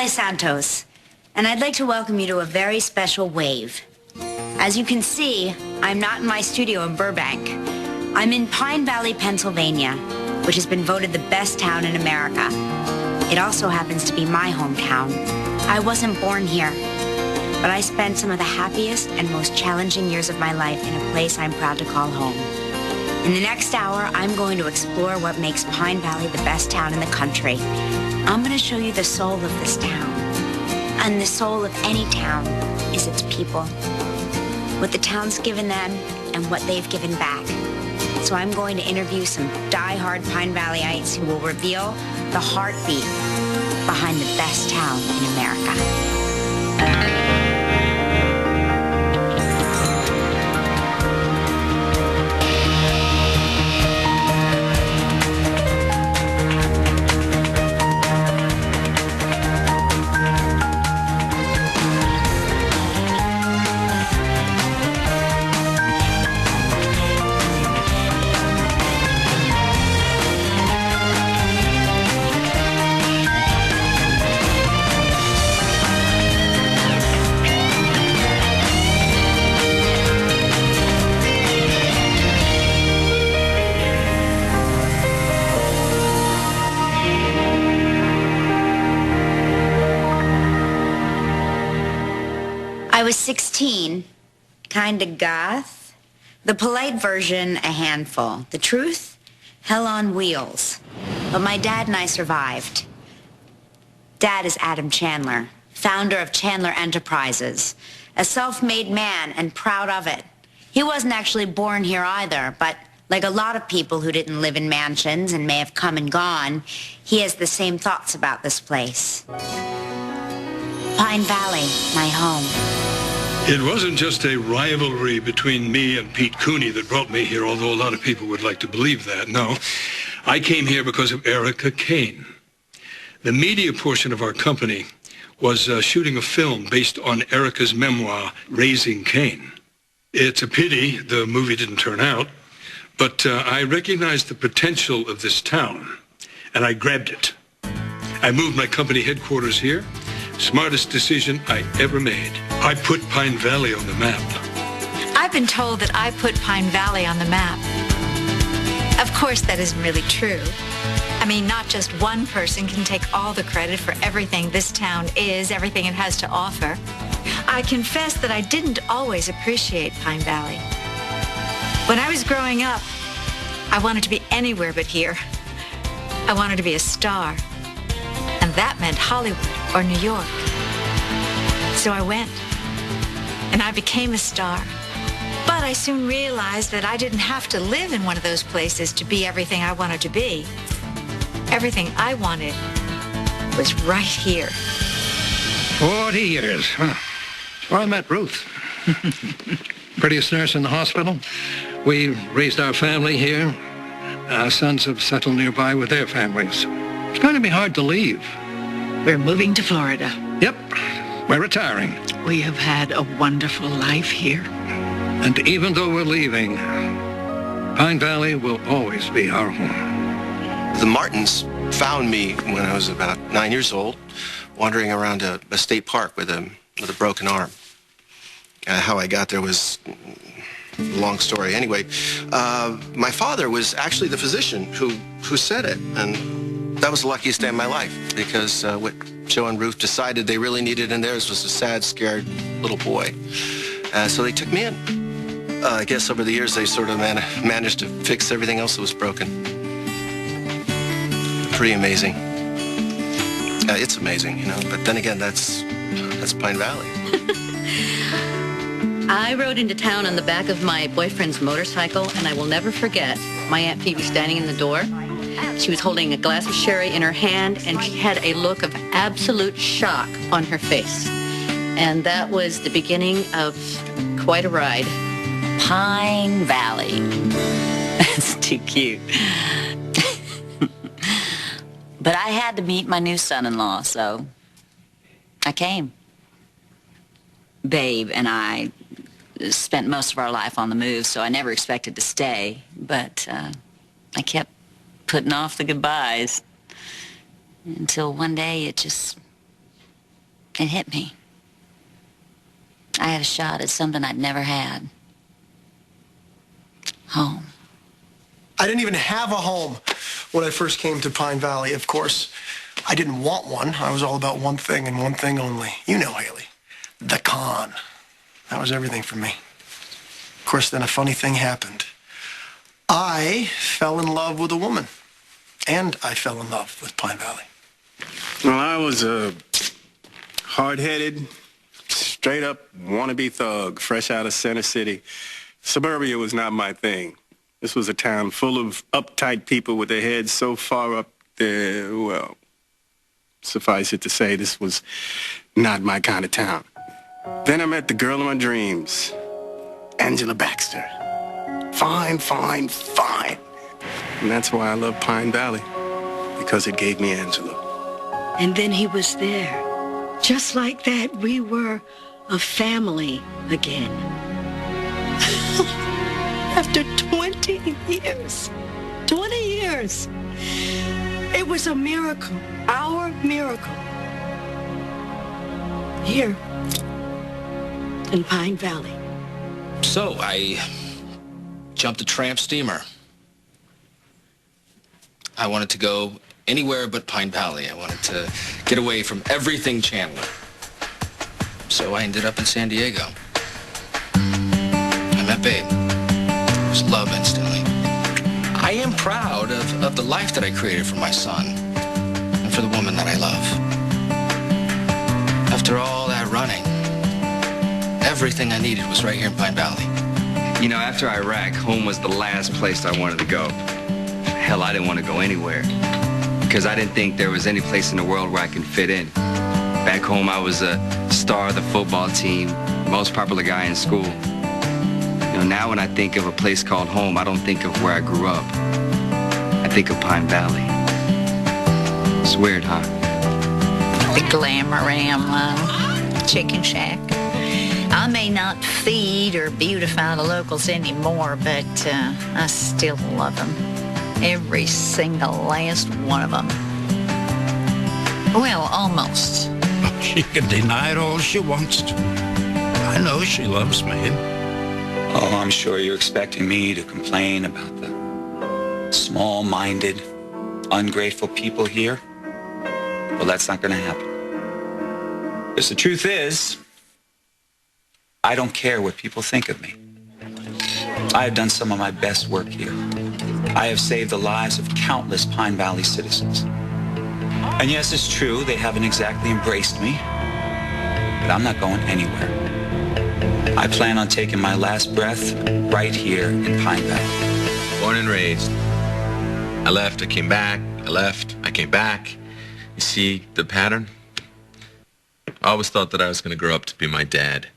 Santos, and I'd like to welcome you to a very special wave. As you can see, I'm not in my studio in Burbank. I'm in Pine Valley, Pennsylvania, which has been voted the best town in America. It also happens to be my hometown. I wasn't born here, but I spent some of the happiest and most challenging years of my life in a place I'm proud to call home. In the next hour, I'm going to explore what makes Pine Valley the best town in the country. I'm going to show you the soul of this town. And the soul of any town is its people. What the town's given them and what they've given back. So I'm going to interview some die-hard Pine Valleyites who will reveal the heartbeat behind the best town in America. I was 16, kinda goth. The polite version, a handful. The truth, hell on wheels. But my dad and I survived. Dad is Adam Chandler, founder of Chandler Enterprises, a self-made man and proud of it. He wasn't actually born here either, but like a lot of people who didn't live in mansions and may have come and gone, he has the same thoughts about this place. Pine Valley, my home. It wasn't just a rivalry between me and Pete Cooney that brought me here, although a lot of people would like to believe that. No, I came here because of Erica Kane. The media portion of our company was shooting a film based on Erica's memoir, Raising Kane. It's a pity the movie didn't turn out, but I recognized the potential of this town, and I grabbed it. I moved my company headquarters here. Smartest decision I ever made. I put Pine Valley on the map. I've been told that I put Pine Valley on the map. Of course, that isn't really true. I mean, not just one person can take all the credit for everything this town is, everything it has to offer. I confess that I didn't always appreciate Pine Valley. When I was growing up, I wanted to be anywhere but here. I wanted to be a star. And that meant Hollywood or New York. So I went, and I became a star. But I soon realized that I didn't have to live in one of those places to be everything I wanted to be. Everything I wanted was right here. 40 years. Huh. Well, I met Ruth. Prettiest nurse in the hospital. We raised our family here. Our sons have settled nearby with their families. It's going to be hard to leave. We're moving to Florida. Yep, we're retiring. We have had a wonderful life here. And even though we're leaving, Pine Valley will always be our home. The Martins found me when I was about 9 years old, wandering around a state park with a broken arm. How I got there was a long story. Anyway, my father was actually the physician who said it, and that was the luckiest day of my life, because what Joe and Ruth decided they really needed in theirs was a sad, scared little boy. So they took me in. I guess over the years they sort of managed to fix everything else that was broken. Pretty amazing. It's amazing, you know, but then again, that's Pine Valley. I rode into town on the back of my boyfriend's motorcycle, and I will never forget my Aunt Phoebe standing in the door. She was holding a glass of sherry in her hand, and she had a look of absolute shock on her face. And that was the beginning of quite a ride. Pine Valley. That's too cute. But I had to meet my new son-in-law, so I came. Babe and I spent most of our life on the move, so I never expected to stay, but I kept putting off the goodbyes until one day it just It hit me. I had a shot at something I'd never had. Home. I didn't even have a home when I first came to Pine Valley. Of course, I didn't want one. I was all about one thing and one thing only. You know, Haley. The con. That was everything for me. Of course, then a funny thing happened. I fell in love with a woman. And I fell in love with Pine Valley. Well, I was a hard-headed, straight-up wannabe thug, fresh out of Center City. Suburbia was not my thing. This was a town full of uptight people with their heads so far up there, well, suffice it to say, this was not my kind of town. Then I met the girl of my dreams, Angela Baxter. Fine, fine, fine. And that's why I love Pine Valley, because it gave me Angela. And then he was there. Just like that, we were a family again. After 20 years. 20 years. It was a miracle. Our miracle. Here in Pine Valley. So I jumped a tramp steamer. I wanted to go anywhere but Pine Valley. I wanted to get away from everything Chandler. So I ended up in San Diego. I met Babe. It was love instantly. I am proud of the life that I created for my son and for the woman that I love. After all that running, everything I needed was right here in Pine Valley. You know, after Iraq, home was the last place I wanted to go. Hell, I didn't want to go anywhere because I didn't think there was any place in the world where I can fit in. Back home, I was a star of the football team, most popular guy in school. You know, now when I think of a place called home, I don't think of where I grew up. I think of Pine Valley. It's weird, huh? The Glamorama, Chicken Shack. I may not feed or beautify the locals anymore, but I still love them. Every single last one of them. Well, almost. She can deny it all she wants to. I know she loves me. Oh, I'm sure you're expecting me to complain about the small-minded, ungrateful people here. Well, that's not going to happen. Because the truth is, I don't care what people think of me. I have done some of my best work here. I have saved the lives of countless Pine Valley citizens. And yes, it's true, they haven't exactly embraced me, but I'm not going anywhere. I plan on taking my last breath right here in Pine Valley. Born and raised. I left, I came back, I left, I came back. You see the pattern? I always thought that I was going to grow up to be my dad.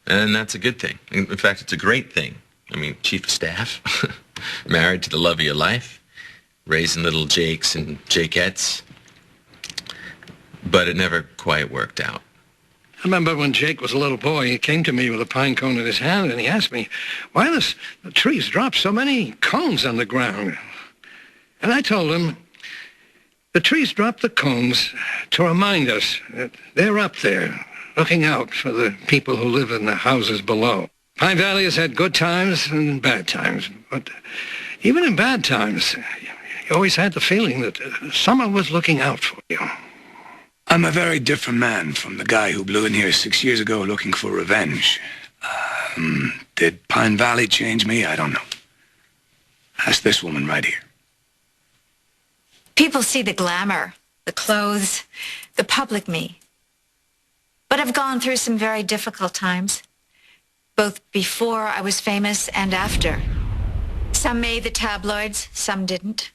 And that's a good thing. In fact, it's a great thing. I mean, chief of staff, married to the love of your life, raising little Jakes and Jakeettes. But it never quite worked out. I remember when Jake was a little boy, he came to me with a pine cone in his hand, and he asked me, why does the trees drop so many cones on the ground? And I told him, the trees drop the cones to remind us that they're up there, looking out for the people who live in the houses below. Pine Valley has had good times and bad times, but even in bad times, you always had the feeling that someone was looking out for you. I'm a very different man from the guy who blew in here 6 years ago looking for revenge. Did Pine Valley change me? I don't know. Ask this woman right here. People see the glamour, the clothes, the public me. But I've gone through some very difficult times, both before I was famous and after. Some made the tabloids, some didn't.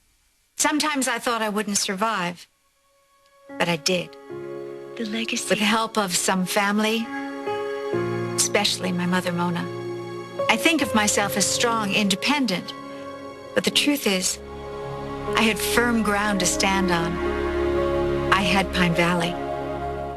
Sometimes I thought I wouldn't survive, but I did. The legacy. With the help of some family, especially my mother, Mona. I think of myself as strong, independent, but the truth is, I had firm ground to stand on. I had Pine Valley.